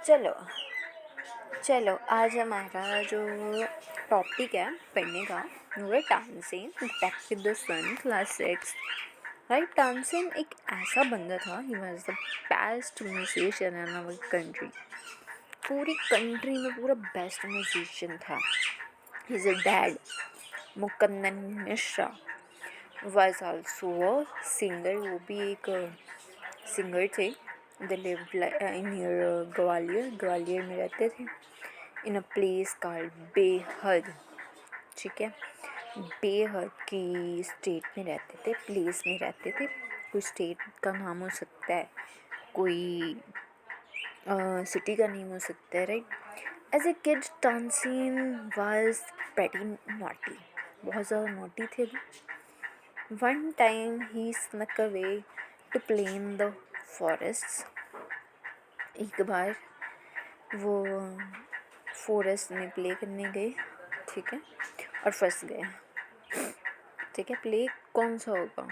चलो चलो आज हमारा जो टॉपिक है पढ़ने का वो है Tansen back to the son class 6। Right, Tansen एक ऐसा बंदा था, he was the best musician in our country. पूरी कंट्री में पूरा बेस्ट म्यूजिशियन था। His dad Mukundan Mishra was also a singer, वो भी एक सिंगर थे। दे लिव्ड इन ग्वालियर में रहते थे, इन अ प्लेस कॉल्ड बेहद। ठीक है, बेहद की स्टेट में रहते थे, प्लेस में रहते थे। कोई स्टेट का नाम हो सकता है, कोई सिटी का नेम हो सकता है, right. As a kid Tansen was pretty naughty, बहुत ज़्यादा नॉटी थे। One time he snuck away to play in the forest. एक बार वो फॉरेस्ट में प्ले करने गए, ठीक है, और फंस गए। ठीक है, प्ले कौन सा होगा,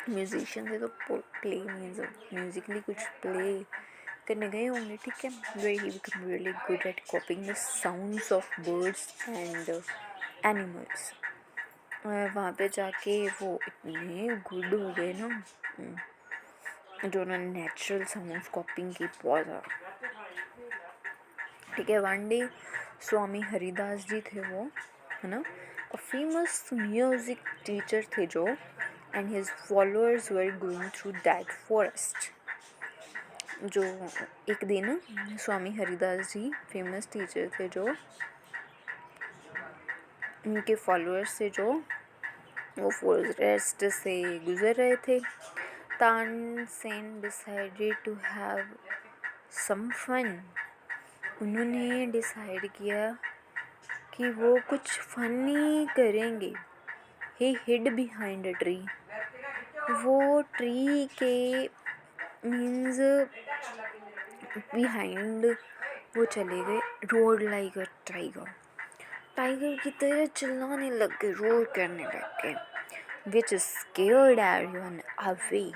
म्यूजिशियन थे तो प्ले मीन्स म्यूजिकली कुछ प्ले करने गए होंगे। ठीक है, where he become really good at copying the sounds of birds and animals. वहाँ पे जाके वो इतने गुड हो गए ना, जो उन्होंने नेचुरल साउंड्स कॉपिंग की बहुत ज़्यादा। ठीक है, वन डे स्वामी हरिदास जी थे वो, है ना, फेमस म्यूजिक टीचर थे जो, and his followers were going through that forest. जो एक दिन स्वामी हरिदास जी फेमस टीचर थे जो, उनके फॉलोअर्स थे जो वो फॉरेस्ट से गुजर रहे थे। Tansen decided to have some fun. उन्होंने डिसाइड किया कि वो कुछ फनी करेंगे। He hid behind a tree. वो ट्री के मीन्स बिहाइंड वो चले गए, roared like a tiger. Tiger की तरह चिल्लाने लग गए, रोर करने लग गए, विच स्केयर्ड एवरीवन अवे।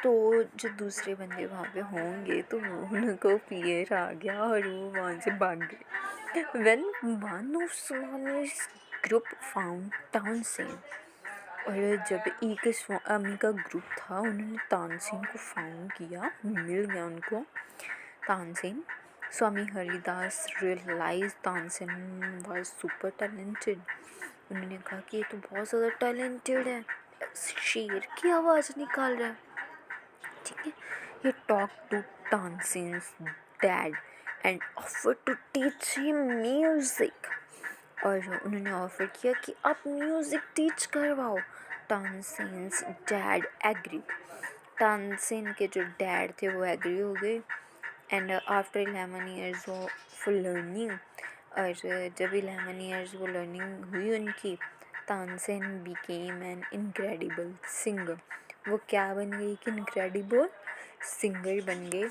तो जो दूसरे बंदे वहाँ पे होंगे तो उनको फियर आ गया और वो वहाँ से भाग गए। When one of smallest group found Tansen. और जब एक स्वामी का ग्रुप था, उन्होंने तानसेन को फाउंड किया, मिल गया उनको Tansen. Swami Haridas realise Tansen was super talented. उन्होंने कहा कि ये तो बहुत ज़्यादा टैलेंटेड है, शेर की आवाज़ निकाल रहा है। ठीक है, he talked to Tansin's dad and offered to teach him music। और उन्होंने ऑफर किया कि आप म्यूज़िक टीच करवाओ। Tansen's dad agree. तानसेन के जो डैड थे वो एग्री हो गए। And after 11 years of learning, और जब 11 ईयर्स वो लर्निंग हुई उनकी, Tansen became an incredible singer. वो क्या बन गई, एक इनक्रेडिबल सिंगर बन गए।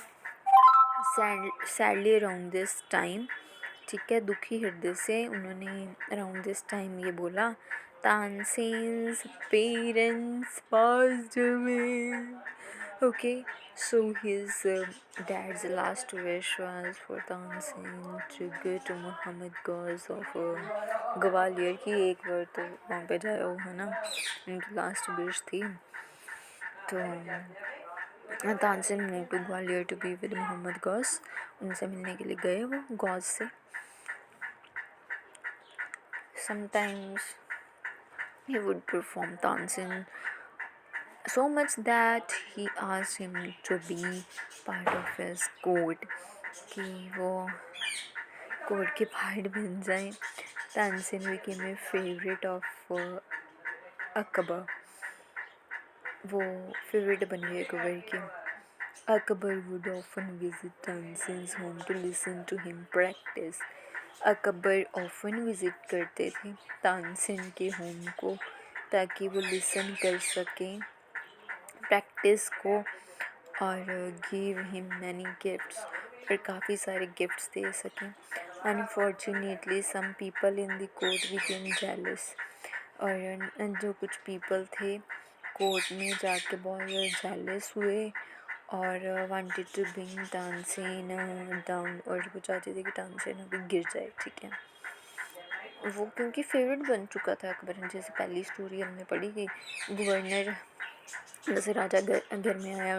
सैडली अराउंड दिस टाइम, ठीक है, दुखी हृदय से उन्होंने अराउंड दिस टाइम ये बोला, Tansen's parents passed away. Okay, so his dad's last wish was for Tansen to go to Muhammad Gauz of Gwalior की। एक बार तो वहाँ पे जाए हो, है ना, उनकी लास्ट विश थी। तो Tansen move to Gwalior to be with Mohammad Ghaus. उनसे मिलने के लिए गए वो गौस से। Sometimes he would perform Tansen so much that he asked him to be part of his court, कि वो कोर्ट के पार्ट बन जाए। Tansen became a favorite of Akbar. वो फेवरेट बन गए अकबर के। Akbar would often visit Tansen's home to listen to him practice। Akbar often visit करते थे तानसेन के होम को, ताकि वो लिसन कर सकें प्रैक्टिस को, और गिव हिम मैनी गिफ्ट्स, और काफ़ी सारे गिफ्ट्स दे सकें। Unfortunately some people in the court became jealous. और जो कुछ पीपल थे कोर्ट में जाके बहुत ज़्यादा जेलस हुए, और wanted to bring Tansen down, और वो चाहते थे कि तानसेन अभी गिर जाए, ठीक है। वो क्योंकि फेवरेट बन चुका था अकबर, जैसे पहली स्टोरी हमने पढ़ी कि गवर्नर, जैसे राजा घर में आया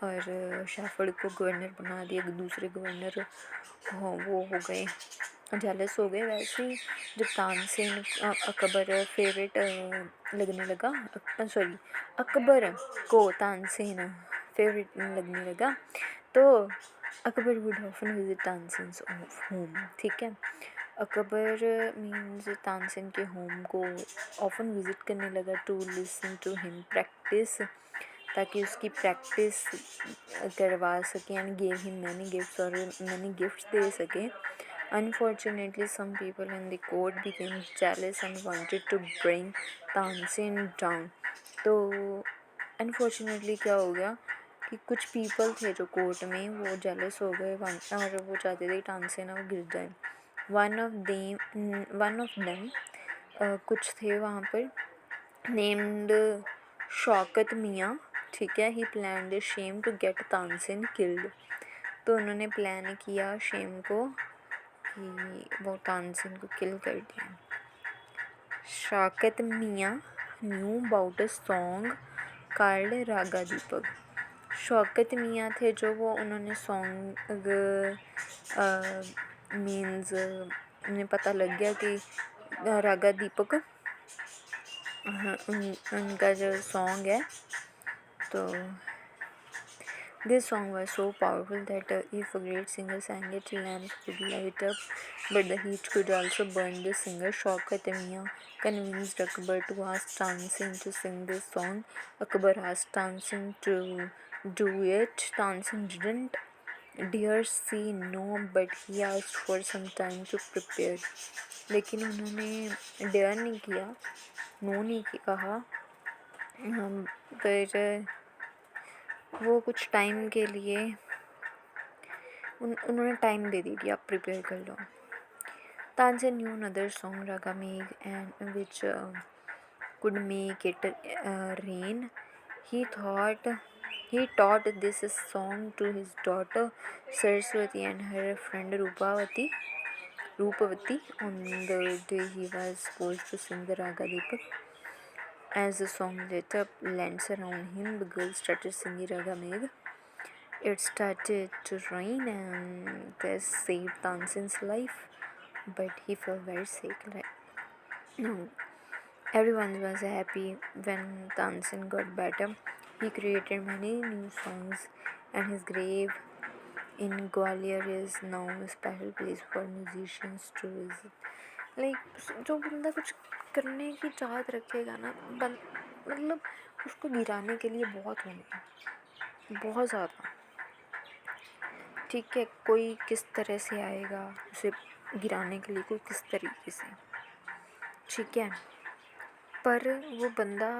और शेफर्ड को गवर्नर बना दिया, दूसरे गवर्नर वो हो गए, जेलस हो गए, वैसे ही जब तानसेन अकबर फेवरेट लगने लगा, सॉरी अकबर को तानसेन फेवरेट लगने लगा, तो Akbar would often visit Tansen's home, ठीक है। अकबर मीन्स तानसेन के होम को ऑफन विजिट करने लगा to listen to him practise, ताकि उसकी प्रैक्टिस करवा सके, and give him many gifts, और मैनी गिफ्ट्स दे सके। Unfortunately, some people in the court became jealous and wanted to bring Tansen down. तो अनफॉर्चुनेटली क्या हो गया कि कुछ पीपल थे जो कोर्ट में, वो जेलस हो गए और वो चाहते थे तानसेन अब गिर जाए। वन ऑफ देम कुछ थे वहाँ पर, नेम्ड शौकत मियाँ, ठीक है। He plan the scheme to get Tansen killed, तो उन्होंने प्लान किया शेम को कि वो तानसेन को किल कर दिया। शौकत मियाँ knew about a song called Raga Deepak. Shaukat मियाँ थे जो वो, उन्होंने सॉन्ग मीन्स उन्हें पता लग गया कि रागा दीपक उनका जो सॉन्ग है, तो this song was so powerful that if a great singer sang it, lamps could light up, but the heat could also burn the singer. Shaukat Mian convinced Akbar to ask Tansen to sing this song. Akbar asked Tansen to do it. Tansen didn't dare say no, but he asked for some time to prepare. लेकिन उन्होंने dare नहीं किया, no नहीं कहा, पर वो कुछ time के लिए उन्होंने टाइम दे दिया, आप प्रिपेयर कर लो। तानसेन न्यू अनदर सॉन्ग रागा मेघ and which could make it rain. He taught this song to his daughter Saraswati and her friend Rupavati on the day he was supposed to sing the Raga Deepak. As the song lit up lands around him, the girls started singing Raga Megh. It started to rain and this saved Tansen's life, but he felt very sick. Everyone was happy when Tansen got better. He created many new songs, and his grave in Gwalior is now a special place for musicians to visit. जो बंदा कुछ करने की चाहत रखेगा ना, मतलब उसको गिराने के लिए बहुत होंगे, बहुत ज़्यादा, ठीक है। कोई किस तरह से आएगा उसे गिराने के लिए, कोई किस तरीके से, ठीक है। पर वो बंदा,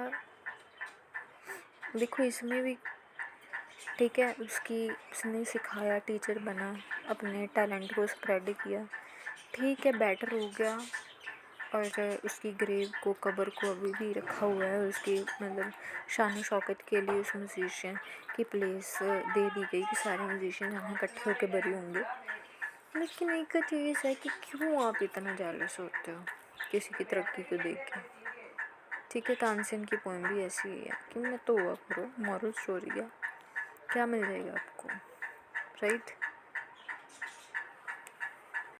देखो इसमें भी, ठीक है, उसने सिखाया, टीचर बना, अपने टैलेंट को स्प्रेड किया, ठीक है, बेटर हो गया। और उसकी ग्रेव को, कब्र को अभी भी रखा हुआ है, उसकी मतलब शान शौकत के लिए उस म्यूजिशियन की प्लेस दे दी गई कि सारे म्यूजिशियन यहाँ इकट्ठे होकर बरी होंगे। लेकिन एक चीज़ है कि क्यों आप इतना जेलस होते हो किसी की तरक्की को देख के, ठीक है। तानसेन की पोएम भी ऐसी ही है कि मैं तो हुआ करो, मॉरल स्टोरी है, क्या मिल जाएगा आपको, राइट।